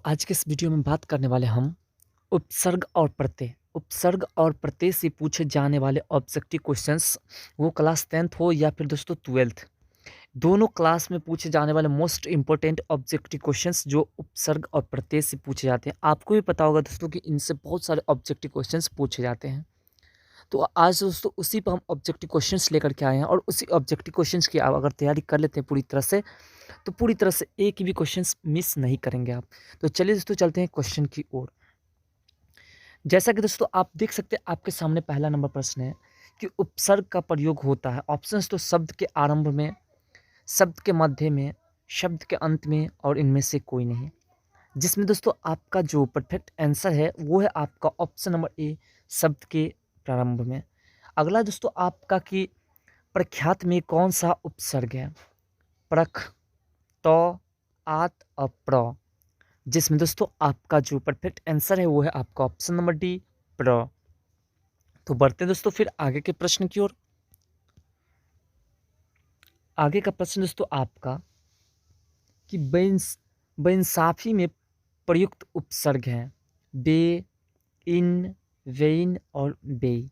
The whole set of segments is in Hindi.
आज के इस वीडियो में बात करने वाले हम उपसर्ग और प्रत्यय। उपसर्ग और प्रत्यय से पूछे जाने वाले ऑब्जेक्टिव क्वेश्चंस, वो क्लास 10th हो या फिर दोस्तों 12th, दोनों क्लास में पूछे जाने वाले मोस्ट इंपॉर्टेंट ऑब्जेक्टिव क्वेश्चंस जो उपसर्ग और प्रत्यय से पूछे जाते हैं। आपको भी पता होगा दोस्तों कि इनसे बहुत सारे ऑब्जेक्टिव क्वेश्चंस पूछे जाते हैं। तो आज दोस्तों उसी पर हम ऑब्जेक्टिव क्वेश्चंस लेकर के आए हैं और उसी ऑब्जेक्टिव क्वेश्चंस की आप अगर तैयारी कर लेते हैं पूरी तरह से, तो पूरी तरह से एक भी क्वेश्चंस मिस नहीं करेंगे आप। तो चलिए दोस्तों चलते हैं क्वेश्चन की ओर। जैसा कि दोस्तों आप देख सकते हैं, आपके सामने पहला नंबर प्रश्न है कि उपसर्ग का प्रयोग होता है। ऑप्शंस तो शब्द के आरंभ में, शब्द के मध्य में, शब्द के अंत में और इनमें से कोई नहीं। जिसमें दोस्तों आपका जो परफेक्ट आंसर है वो है आपका ऑप्शन नंबर ए, शब्द के प्रारंभ में। अगला दोस्तों आपका कि प्रख्यात में कौन सा उपसर्ग है? प्रख, तो, आत और प्र। जिसमें दोस्तों आपका जो परफेक्ट आंसर है वो है आपका ऑप्शन नंबर डी, प्र। तो बढ़ते हैं दोस्तों फिर आगे के प्रश्न की ओर। आगे का प्रश्न दोस्तों आपका कि बेइंसाफी में प्रयुक्त उपसर्ग है बे, इन, वेइन और बे।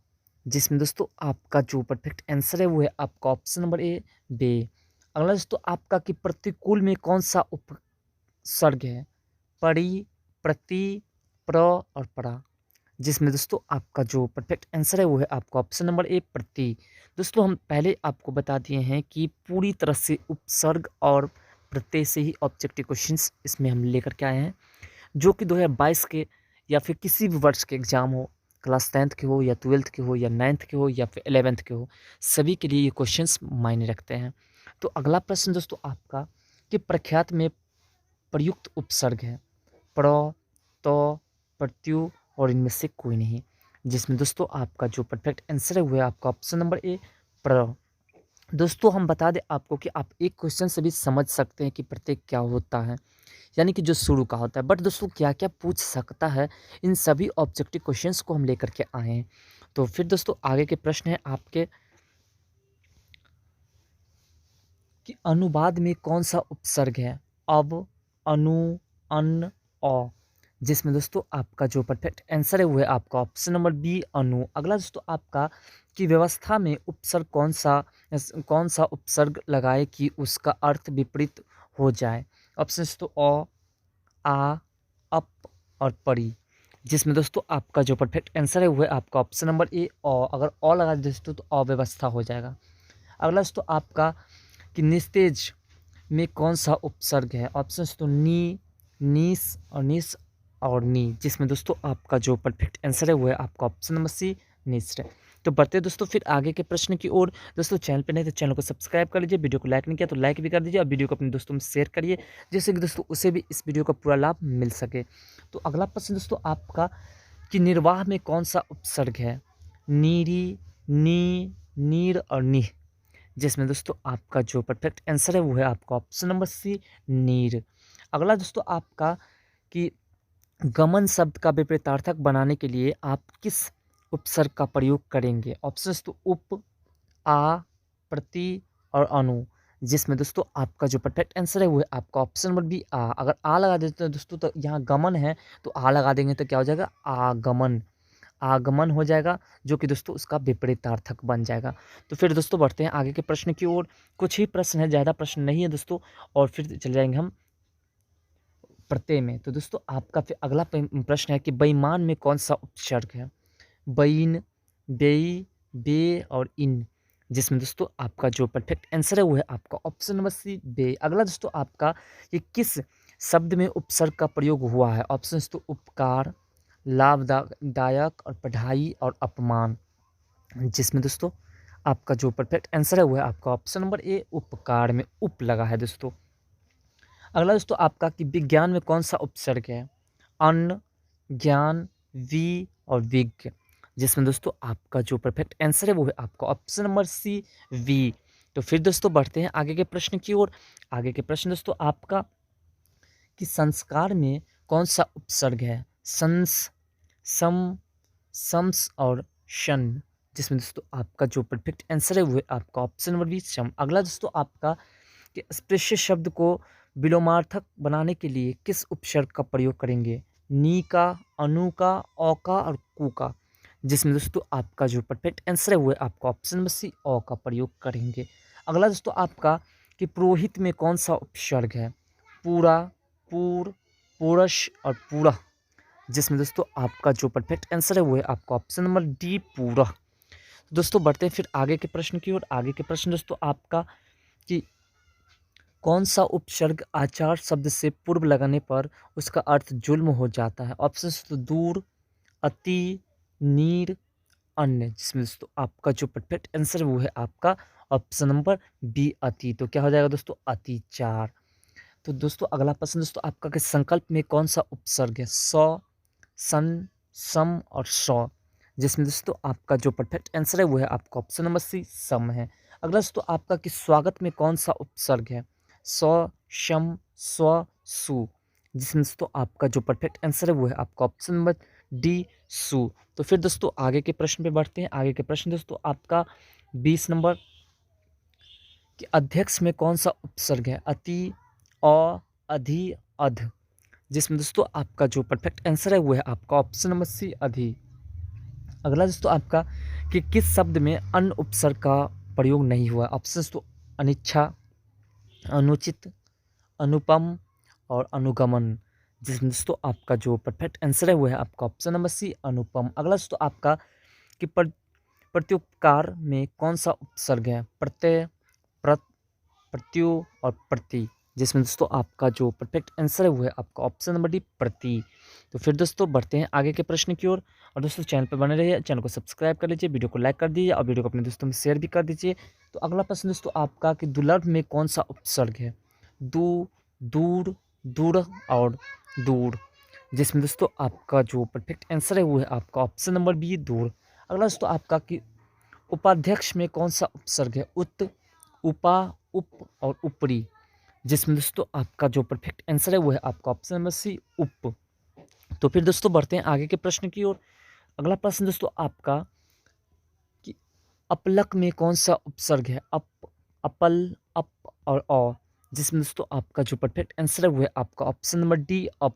जिसमें दोस्तों आपका जो परफेक्ट आंसर है वो है आपका ऑप्शन नंबर ए, बे। अगला दोस्तों आपका कि प्रतिकूल में कौन सा उपसर्ग है? परि, प्रति, प्र और परा। जिसमें दोस्तों आपका जो परफेक्ट आंसर है वो है आपका ऑप्शन नंबर ए, प्रति। दोस्तों हम पहले आपको बता दिए हैं कि पूरी तरह से उपसर्ग और प्रत्यय से ही ऑब्जेक्टिव क्वेश्चंस इसमें हम लेकर के आए हैं, जो कि 2022 के या फिर किसी भी वर्ष के एग्जाम हो, क्लास 10th के हो या 12th के हो या 9th के हो या फिर 11th के हो, सभी के लिए ये क्वेश्चंस मायने रखते हैं। तो अगला प्रश्न दोस्तों आपका कि प्रख्यात में प्रयुक्त उपसर्ग है प्र, तो, प्रत्यु और इनमें से कोई नहीं। जिसमें दोस्तों आपका जो परफेक्ट आंसर है वो है आपका ऑप्शन नंबर ए, प्र। दोस्तों हम बता दें आपको कि आप एक क्वेश्चन से भी समझ सकते हैं कि प्रत्यय क्या होता है, यानी कि जो शुरू का होता है। बट दोस्तों क्या क्या पूछ सकता है, इन सभी ऑब्जेक्टिव क्वेश्चंस को हम लेकर के आए हैं। तो फिर दोस्तों आगे के प्रश्न है आपके कि अनुवाद में कौन सा उपसर्ग है? अब, अनु, अन, औ। जिसमें दोस्तों आपका जो परफेक्ट आंसर है वो है आपका ऑप्शन नंबर बी, अनु। अगला दोस्तों आपका कि व्यवस्था में उपसर्ग कौन सा उपसर्ग लगाए कि उसका अर्थ विपरीत हो जाए? ऑप्शन तो अ, आ, अप और परी। जिसमें दोस्तों आपका जो परफेक्ट आंसर है वो है आपका ऑप्शन नंबर ए, अ। अगर अ लगा दें दोस्तों तो अव्यवस्था हो जाएगा। अगला दोस्तों आपका कि निस्तेज में कौन सा उपसर्ग है? ऑप्शंस तो नी, नीस और निस और नी। जिसमें दोस्तों आपका जो परफेक्ट आंसर है वो है आपका ऑप्शन नंबर सी, निस्र। तो बढ़ते हैं दोस्तों फिर आगे के प्रश्न की ओर। दोस्तों चैनल पे नहीं तो चैनल को सब्सक्राइब कर लीजिए, वीडियो को लाइक नहीं किया तो लाइक भी कर दीजिए और वीडियो को अपने दोस्तों में शेयर करिए, जिससे कि दोस्तों उसे भी इस वीडियो का पूरा लाभ मिल सके। तो अगला प्रश्न दोस्तों आपका कि निर्वाह में कौन सा उपसर्ग है? नीरी, नी, नीर और निह। जिसमें दोस्तों आपका जो परफेक्ट आंसर है वो है आपका ऑप्शन नंबर सी, नीर। अगला दोस्तों आपका कि गमन शब्द का विपरीतार्थक बनाने के लिए आप किस उपसर्ग का प्रयोग करेंगे? ऑप्शंस तो उप, आ, प्रति और अनु। जिसमें दोस्तों आपका जो परफेक्ट आंसर है वो है आपका ऑप्शन नंबर बी, आ। अगर आ लगा देते हैं दोस्तों तो यहाँ गमन है तो आ लगा देंगे तो क्या हो जाएगा? आगमन। आगमन हो जाएगा, जो कि दोस्तों उसका विपरीतार्थक बन जाएगा। तो फिर दोस्तों बढ़ते हैं आगे के प्रश्न की ओर। कुछ ही प्रश्न है, ज़्यादा प्रश्न नहीं है दोस्तों, और फिर चले जाएंगे हम प्रत्यय में। तो दोस्तों आपका फिर अगला प्रश्न है कि बेईमान में कौन सा उपसर्ग है? बैन, बेई, बे और इन। जिसमें दोस्तों आपका जो परफेक्ट आंसर है वो है आपका ऑप्शन नंबर सी, बे। अगला दोस्तों आपका ये किस शब्द में उपसर्ग का प्रयोग हुआ है? ऑप्शन तो उपकार, लाभदायक और पढ़ाई और अपमान। जिसमें दोस्तों आपका जो परफेक्ट आंसर है वो है आपका ऑप्शन नंबर ए, उपकार में उप लगा है दोस्तों। अगला दोस्तों आपका कि विज्ञान में कौन सा उपसर्ग है? अन्न, ज्ञान, वी और विज्ञ। जिसमें दोस्तों आपका जो परफेक्ट आंसर है वो है आपका ऑप्शन नंबर सी, वी। तो फिर दोस्तों बढ़ते हैं आगे के प्रश्न की ओर। आगे के प्रश्न दोस्तों आपका कि संस्कार में कौन सा उपसर्ग है? संस, सम, सम्स और शन। जिसमें दोस्तों आपका जो परफेक्ट आंसर है वो है आपका ऑप्शन नंबर बी, सम। अगला दोस्तों आपका कि स्पृश्य शब्द को विलोमार्थक बनाने के लिए किस उपसर्ग का प्रयोग करेंगे? नी का, अनु का, औ का और कु का, जिसमें दोस्तों आपका जो परफेक्ट आंसर है वो है आपका ऑप्शन नंबर सी औ का प्रयोग करेंगे। अगला दोस्तों आपका कि पुरोहित में कौन सा उपसर्ग है? पूरा, पूर, पूरश और पूरा, जिसमें दोस्तों आपका जो परफेक्ट आंसर है वो है आपका ऑप्शन नंबर डी पूरा। दोस्तों बढ़ते हैं फिर आगे के प्रश्न की ओर। आगे के प्रश्न दोस्तों आपका कि कौन सा उपसर्ग आचार शब्द से पूर्व लगाने पर उसका अर्थ जुल्म हो जाता है? ऑप्शन तो दूर, अति, नीर, अन्य, जिसमें दोस्तों आपका जो परफेक्ट आंसर है वो है आपका ऑप्शन नंबर बी अति। तो क्या हो जाएगा दोस्तों? अतिचार। तो दोस्तों अगला प्रश्न दोस्तों आपका कि संकल्प में कौन सा उपसर्ग है? स, सन, सम और सौ, जिसमें दोस्तों आपका जो परफेक्ट आंसर है वो है आपका ऑप्शन नंबर सी सम है। अगला दोस्तों आपका कि स्वागत में कौन सा उपसर्ग है? स्व, शम, स्व, सु, जिसमें दोस्तों आपका जो परफेक्ट आंसर है वो है आपका ऑप्शन नंबर डी सु। तो फिर दोस्तों आगे के प्रश्न पे बढ़ते हैं। आगे के प्रश्न दोस्तों आपका 20 नंबर कि अध्यक्ष में कौन सा उपसर्ग है? अति, अ, अधि, अध, जिसमें दोस्तों आपका जो परफेक्ट आंसर है वो है आपका ऑप्शन नंबर सी अधि। अगला दोस्तों आपका कि किस शब्द में अन उपसर्ग का प्रयोग नहीं हुआ? ऑप्शन तो अनिच्छा, अनुचित, अनुपम और अनुगमन, जिसमें दोस्तों आपका जो परफेक्ट आंसर है वो है आपका ऑप्शन नंबर सी अनुपम। अगला दोस्तों आपका कि प्रत्युपकार में कौन सा उपसर्ग है? प्रत्यय, प्रत, प्रत्यु और प्रति, जिसमें दोस्तों आपका जो परफेक्ट आंसर है वो है आपका ऑप्शन नंबर डी प्रति। तो फिर दोस्तों बढ़ते हैं आगे के प्रश्न की ओर। और दोस्तों चैनल पर बने रहिए, चैनल को सब्सक्राइब कर लीजिए, वीडियो को लाइक कर दीजिए और वीडियो को अपने दोस्तों में शेयर भी कर दीजिए। तो अगला प्रश्न दोस्तों आपका कि दुर्लभ में कौन सा उपसर्ग है? दू, दूर, दूर और दूर, जिसमें दोस्तों आपका जो परफेक्ट आंसर है वो है आपका ऑप्शन नंबर बी दूर। अगला दोस्तों आपका कि उपाध्यक्ष में कौन सा उपसर्ग है? उत, उपा, उप और ऊपरी, जिसमें दोस्तों आपका जो परफेक्ट आंसर है वो है आपका ऑप्शन नंबर सी उप। तो फिर दोस्तों बढ़ते हैं आगे के प्रश्न की ओर। अगला प्रश्न दोस्तों आपका कि अपलक में कौन सा उपसर्ग है? अप, अपल, अप और अ, जिसमें दोस्तों आपका जो परफेक्ट आंसर है वो है आपका ऑप्शन नंबर डी अप।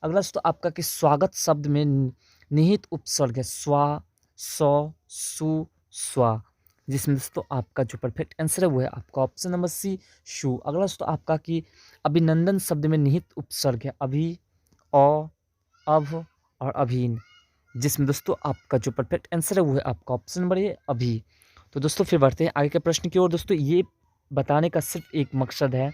अगला दोस्तों आपका कि स्वागत शब्द में निहित उपसर्ग है? स्वा, सौ, सु, स्वा, जिसमें दोस्तों आपका जो परफेक्ट आंसर है वो है आपका ऑप्शन नंबर सी शु। अगला दोस्तों आपका कि अभिनंदन शब्द में निहित उपसर्ग है? अभी, अ, अभ और अभीन, जिसमें दोस्तों आपका जो परफेक्ट आंसर है वो है आपका ऑप्शन नंबर ए अभी। तो दोस्तों फिर बढ़ते हैं आगे के प्रश्न की ओर। दोस्तों ये बताने का सिर्फ एक मकसद है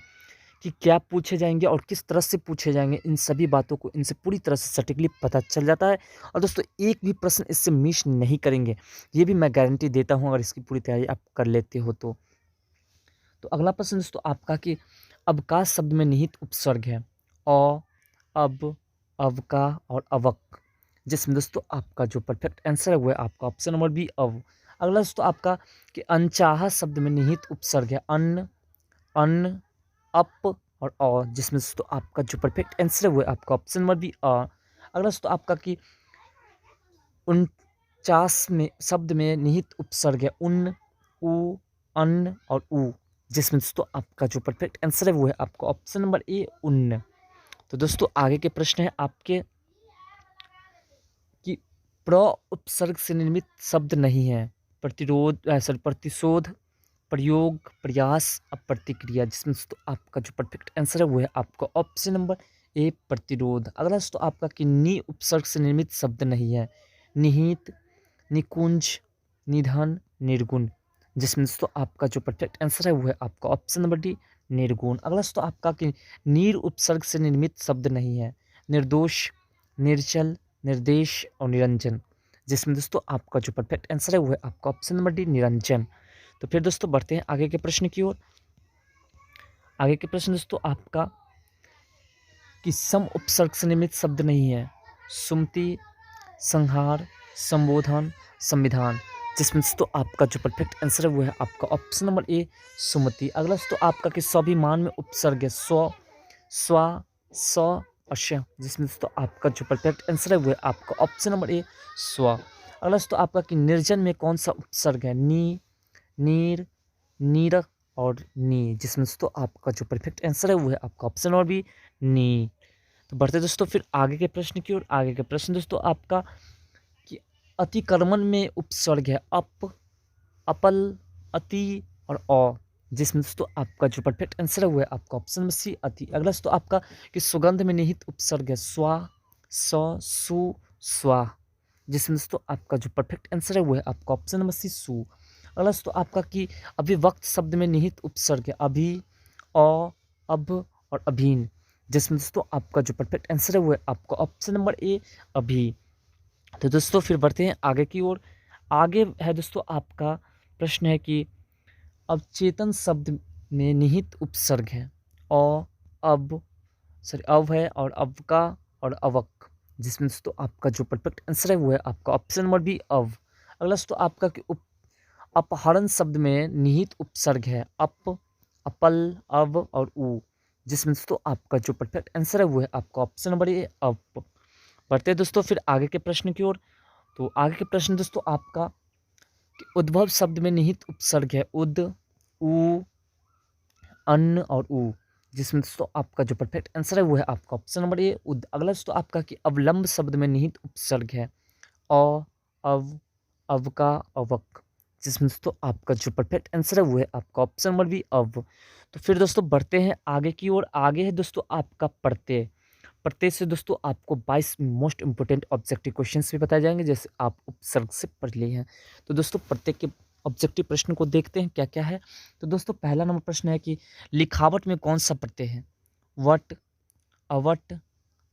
कि क्या पूछे जाएंगे और किस तरह से पूछे जाएंगे, इन सभी बातों को इनसे पूरी तरह से सटीकली पता चल जाता है। और दोस्तों एक भी प्रश्न इससे मिस नहीं करेंगे, ये भी मैं गारंटी देता हूँ अगर इसकी पूरी तैयारी आप कर लेते हो तो। अगला प्रश्न दोस्तों आपका कि अवकाश शब्द में निहित उपसर्ग है? अ, अब, अवका और अवक, जिसमें दोस्तों आपका जो परफेक्ट आंसर है वो है आपका ऑप्शन नंबर बी अव। अगला दोस्तों आपका कि अनचाहा शब्द में निहित उपसर्ग है? अन्न, अन्न, अप और अ, जिसमें दोस्तों आपका जो परफेक्ट आंसर है वो है आपका ऑप्शन नंबर बी अ। अगला दोस्तों आपका कि 49 में शब्द में निहित उपसर्ग है? उन, उ, अन्न और उ, जिसमें दोस्तों आपका जो परफेक्ट आंसर है वो है आपका ऑप्शन नंबर ए उन्न। तो दोस्तों आगे के प्रश्न है आपके कि प्र उपसर्ग से निर्मित शब्द नहीं है? प्रतिरोध सॉरी प्रतिशोध, प्रयोग, प्रयास और प्रतिक्रिया, जिसमें दोस्तों आपका जो परफेक्ट आंसर है वो है आपका ऑप्शन नंबर ए प्रतिरोध। अगला दोस्तों आपका कि नी उपसर्ग से निर्मित शब्द नहीं है? निहित, निकुंज, निधन, निर्गुण, जिसमें दोस्तों आपका जो परफेक्ट आंसर है वो है आपका ऑप्शन नंबर डी निर्गुण। अगला दोस्तों आपका कि नीर उपसर्ग से निर्मित शब्द नहीं है? निर्दोष, निर्चल, निर्देश और निरंजन, जिसमें दोस्तों आपका जो परफेक्ट आंसर है वो है आपका ऑप्शन नंबर डी निरंजन। तो फिर दोस्तों बढ़ते हैं आगे के प्रश्न की ओर। आगे के प्रश्न दोस्तों आपका कि सम उपसर्ग से निर्मित शब्द नहीं है? सुमति, संहार, संबोधन, संविधान, जिसमें दोस्तों आपका जो परफेक्ट आंसर है वो है आपका ऑप्शन नंबर ए सुमति। अगला दोस्तों आपका कि स्वाभिमान में उपसर्ग है? स्व, स्वा, स और श, जिसमें दोस्तों आपका जो परफेक्ट आंसर है वो है आपका ऑप्शन नंबर ए स्व। अगला दोस्तों आपका कि निर्जन में कौन सा उपसर्ग है? नी, नीर, नीर और नी, जिसमें दोस्तों आपका जो परफेक्ट आंसर है वो है आपका ऑप्शन नंबर बी, नी। तो बढ़ते दोस्तों फिर आगे के प्रश्न की ओर। आगे के प्रश्न दोस्तों आपका कि अतिक्रमण में उपसर्ग है अप, अपल, अति और अ, जिसमें दोस्तों आपका जो परफेक्ट आंसर है वो है आपका ऑप्शन नंबर सी, अति। अगला दोस्तों आपका कि सुगंध में निहित उपसर्ग है स्वा, स, सु, स्वा, जिसमें दोस्तों आपका जो परफेक्ट आंसर है वो है आपका ऑप्शन नंबर सी, सु। अगला दोस्तों आपका कि अभिव्यक्त शब्द में निहित उपसर्ग है अभी, अ, अब और अभीन, जिसमें दोस्तों आपका जो परफेक्ट आंसर है वो है आपका ऑप्शन नंबर ए, अभी। तो दोस्तों फिर बढ़ते हैं आगे की ओर। आगे है दोस्तों आपका प्रश्न है कि अवचेतन शब्द में निहित उपसर्ग है अ, अब, सॉरी अव है और अवका और अवक, जिसमें दोस्तों आपका जो परफेक्ट आंसर है वो है आपका ऑप्शन नंबर बी, अव। अगला दोस्तों आपका कि अपहरण शब्द में निहित उपसर्ग है अप, अपल, अव और उ, जिसमें दोस्तों आपका जो परफेक्ट आंसर है वो है आपका ऑप्शन नंबर ए, अप। बढ़ते हैं दोस्तों फिर आगे के प्रश्न की ओर। तो आगे के प्रश्न दोस्तों आपका कि उद्भव शब्द में निहित उपसर्ग है उद, उ, अन्न और उ, जिसमें दोस्तों आपका जो परफेक्ट आंसर है वो है आपका ऑप्शन नंबर ए, उद। अगला दोस्तों आपका कि अवलंब शब्द में निहित उपसर्ग है अ, अव, अवका, अवक, जिसमें दोस्तों आपका जो परफेक्ट आंसर है वो है आपका ऑप्शन नंबर बी, अव। तो फिर दोस्तों बढ़ते हैं आगे की ओर। आगे है दोस्तों आपका प्रत्यय। प्रत्यय से दोस्तों आपको 22 मोस्ट इंपोर्टेंट ऑब्जेक्टिव क्वेश्चंस भी बताए जाएंगे जैसे आप उपसर्ग से पढ़ लिए हैं। तो दोस्तों प्रत्येक के ऑब्जेक्टिव प्रश्न को देखते हैं क्या क्या है। तो दोस्तों पहला नंबर प्रश्न है कि लिखावट में कौन सा प्रत्यय है वट, अवट,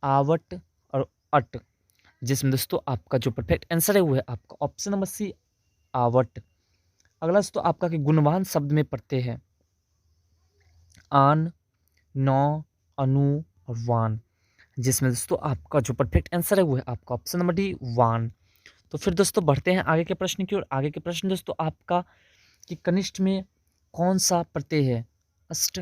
आवट और अट, जिसमें दोस्तों आपका जो परफेक्ट आंसर है वो है आपका ऑप्शन नंबर सी, आवट। अगला दोस्तों आपका कि गुणवान शब्द में प्रत्यय है आन, नौ, अनु और वान, जिसमें दोस्तों आपका जो परफेक्ट आंसर है वो है आपका ऑप्शन नंबर डी, वान। तो फिर दोस्तों बढ़ते हैं आगे के प्रश्न की ओर। आगे के प्रश्न दोस्तों आपका कि कनिष्ठ में कौन सा प्रत्यय है अष्ट,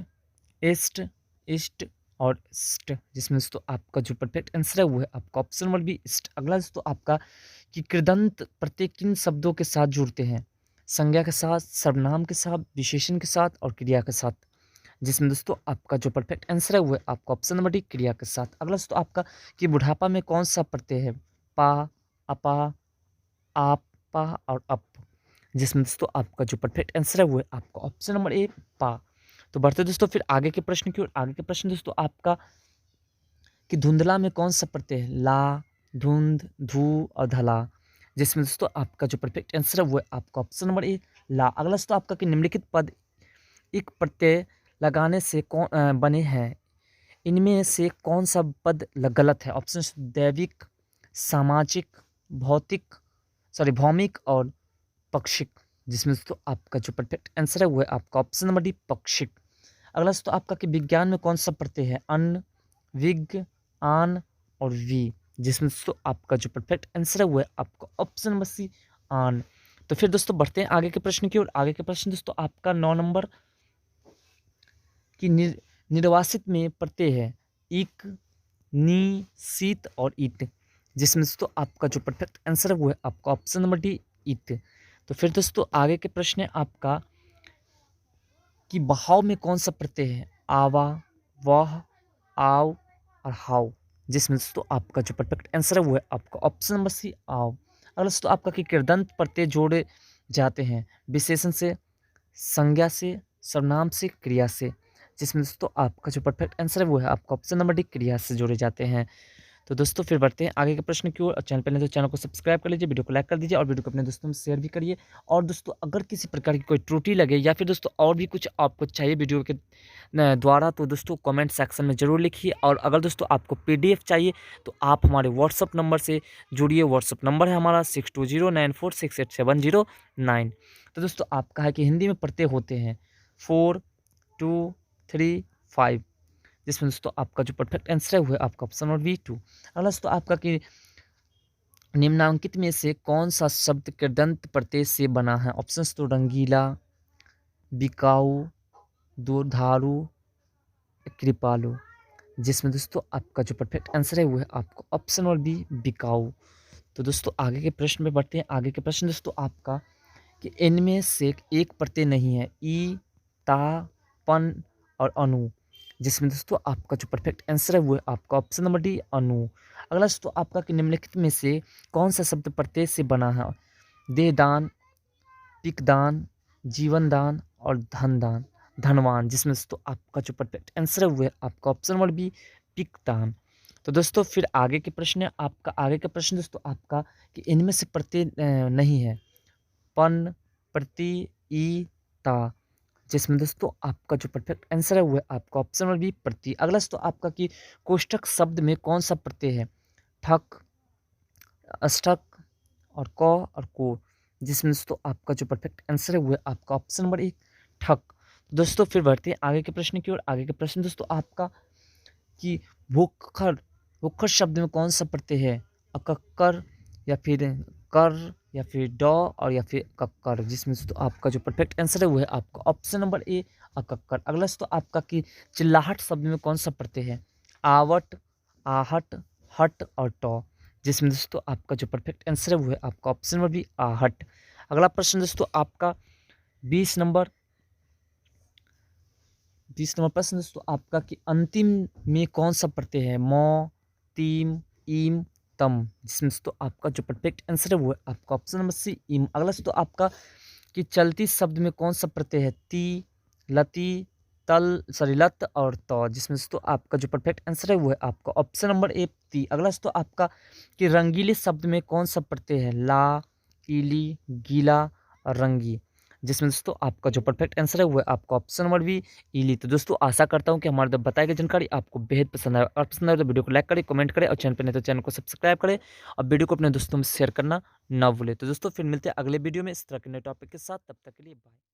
इष्ट, इष्ट और इष्ट, जिसमें दोस्तों आपका जो परफेक्ट आंसर है वो है आपका ऑप्शन नंबर बी, इष्ट। अगला दोस्तों आपका कि कृदंत प्रत्यय किन शब्दों के साथ जुड़ते हैं संज्ञा के साथ, सर्वनाम के साथ, विशेषण के साथ और क्रिया के साथ, जिसमें दोस्तों आपका जो परफेक्ट आंसर है वो है आपका ऑप्शन नंबर डी, क्रिया के साथ। अगला दोस्तों आपका कि बुढ़ापा में कौन सा प्रत्यय है पा, अपा, आप, पा और अप, जिसमें दोस्तों आपका जो परफेक्ट आंसर है वो है आपका ऑप्शन नंबर ए, पा। तो बढ़ते दोस्तों फिर आगे के प्रश्न की ओर। आगे के प्रश्न दोस्तों आपका कि धुंधला में कौन सा प्रत्यय है ला, धुंध, धू और धला, जिसमें दोस्तों आपका जो परफेक्ट आंसर है वो है आपका ऑप्शन नंबर ए, ला। अगला दोस्तों आपका कि निम्नलिखित पद एक प्रत्यय लगाने से कौन बने हैं इनमें से कौन सा पद गलत है ऑप्शन दैविक, सामाजिक, भौतिक, सॉरी भौमिक और पक्षिक, जिसमें दोस्तों आपका जो परफेक्ट आंसर है वो है आपका ऑप्शन नंबर डी, पक्षिक। अगला दोस्तों आपका कि विज्ञान में कौन सा प्रत्यय है अन, विग, आन और वी, जिसमें दोस्तों आपका जो परफेक्ट आंसर है वो है आपका ऑप्शन नंबर सी, आन। तो फिर दोस्तों बढ़ते हैं आगे के प्रश्न की ओर। आगे के प्रश्न दोस्तों आपका 9 नंबर की निर्वासित में प्रत्यय है इक, नी, शीत और ईट, जिसमें दोस्तों आपका जो परफेक्ट आंसर है वो है आपका ऑप्शन नंबर डी, ईट। तो फिर दोस्तों आगे के प्रश्न है आपका कि बहाव में कौन सा प्रत्यय है आवा, वह, आव और हाव, जिसमें दोस्तों आपका जो परफेक्ट आंसर है वो है आपका ऑप्शन नंबर सी, आव। अगला दोस्तों आपका कि कृदंत प्रत्यय जोड़े जाते हैं विशेषण से, संज्ञा से, सर्वनाम से, क्रिया से, जिसमें दोस्तों आपका जो परफेक्ट आंसर है वो है आपका ऑप्शन नंबर डी, क्रिया से जोड़े जाते हैं। तो दोस्तों फिर बढ़ते हैं आगे के प्रश्न की ओर। और चैनल पर नहीं तो चैनल को सब्सक्राइब कर लीजिए, वीडियो को लाइक कर दीजिए और वीडियो को अपने दोस्तों में शेयर भी करिए। और दोस्तों अगर किसी प्रकार की कोई त्रुटि लगे या फिर दोस्तों और भी कुछ आपको चाहिए वीडियो के द्वारा तो दोस्तों कमेंट सेक्शन में ज़रूर लिखिए। और अगर दोस्तों आपको PDF चाहिए तो आप हमारे व्हाट्सअप नंबर से जुड़िए। व्हाट्सअप नंबर है हमारा 6209468709। तो दोस्तों आपका है कि हिंदी में प्रत्यय होते हैं 4, 2, 3, 5, जिसमें दोस्तों आपका जो परफेक्ट आंसर है वो है आपका ऑप्शन नंबर बी, 2। अगला दोस्तों आपका कि निम्नांकित में से कौन सा शब्द कृदंत प्रत्यय से बना है ऑप्शन तो रंगीला, बिकाऊ, दुधारू, कृपालु, जिसमें दोस्तों आपका जो परफेक्ट आंसर है वो है आपका ऑप्शन नंबर बी, बिकाऊ। तो दोस्तों आगे के प्रश्न में बढ़ते हैं। आगे के प्रश्न दोस्तों आपका कि इनमें से एक प्रत्यय नहीं है ई, ता, पन और अनु, जिसमें दोस्तों आपका जो परफेक्ट आंसर है वो है आपका ऑप्शन नंबर डी अनु। अगला दोस्तों आपका कि निम्नलिखित में से कौन सा शब्द प्रत्यय से बना है? देहदान, पिकदान, जीवन दान और धन दान, धनवान, जिसमें दोस्तों आपका जो परफेक्ट आंसर है वो है आपका ऑप्शन नंबर बी पिकदान। तो दोस्तों फिर आगे के प्रश्न है आपका, आगे का प्रश्न दोस्तों आपका कि इनमें से प्रत्यय नहीं है। पन, प्रति, ई, ता, जिसमें दोस्तों आपका जो परफेक्ट आंसर है वो है आपका ऑप्शन नंबर बी प्रति। अगला दोस्तों आपका कि कोष्ठक शब्द में कौन सा प्रत्यय है? ठक, अष्टक और क और को, जिसमें दोस्तों आपका जो परफेक्ट आंसर है वो है आपका ऑप्शन नंबर एक ठक। दोस्तों फिर बढ़ते हैं आगे के प्रश्न की ओर। आगे के प्रश्न दोस्तों आपका कि भूखर, भूखर शब्द में कौन सा प्रत्यय है? अकक्कर या फिर कर या फिर ड और या फिर कक्कर, जिसमें दोस्तों आपका जो परफेक्ट आंसर है वो है आपका ऑप्शन नंबर ए अकक्कर। अगला दोस्तों आपका कि चिल्लाहट शब्द में कौन सा प्रत्यय है? आवट, आहट, हट और ट, जिसमें दोस्तों आपका जो परफेक्ट आंसर है वो है आपका ऑप्शन नंबर बी आहट। अगला प्रश्न दोस्तों आपका 20 नंबर 20 नंबर प्रश्न दोस्तों आपका कि अंतिम में कौन सा प्रत्यय है? म, तीम, ईम, तम, जिसमें दोस्तों आपका जो परफेक्ट आंसर है वो है आपका ऑप्शन नंबर सी ईम। अगला दोस्तों आपका कि चलती शब्द में कौन सा प्रत्यय है? ती, लती, लत और त, जिसमें दोस्तों आपका जो परफेक्ट आंसर है वो है आपका ऑप्शन नंबर ए ती। अगला दोस्तों आपका कि रंगीले शब्द में कौन सा प्रत्यय है? ला, इली, गीला और रंगी, जिसमें दोस्तों आपका जो परफेक्ट आंसर है वो है आपका ऑप्शन नंबर बी इली। तो दोस्तों आशा करता हूँ कि हमारे द्वारा बताई गई जानकारी आपको बेहद पसंद आए, और पसंद आए तो वीडियो को लाइक करें, कमेंट करें और चैनल पर नहीं तो चैनल को सब्सक्राइब करें और वीडियो को अपने दोस्तों में शेयर करना ना भूलें। तो दोस्तों फिर मिलते हैं अगले वीडियो में इस तरह के नए टॉपिक के साथ, तब तक के लिए बाय।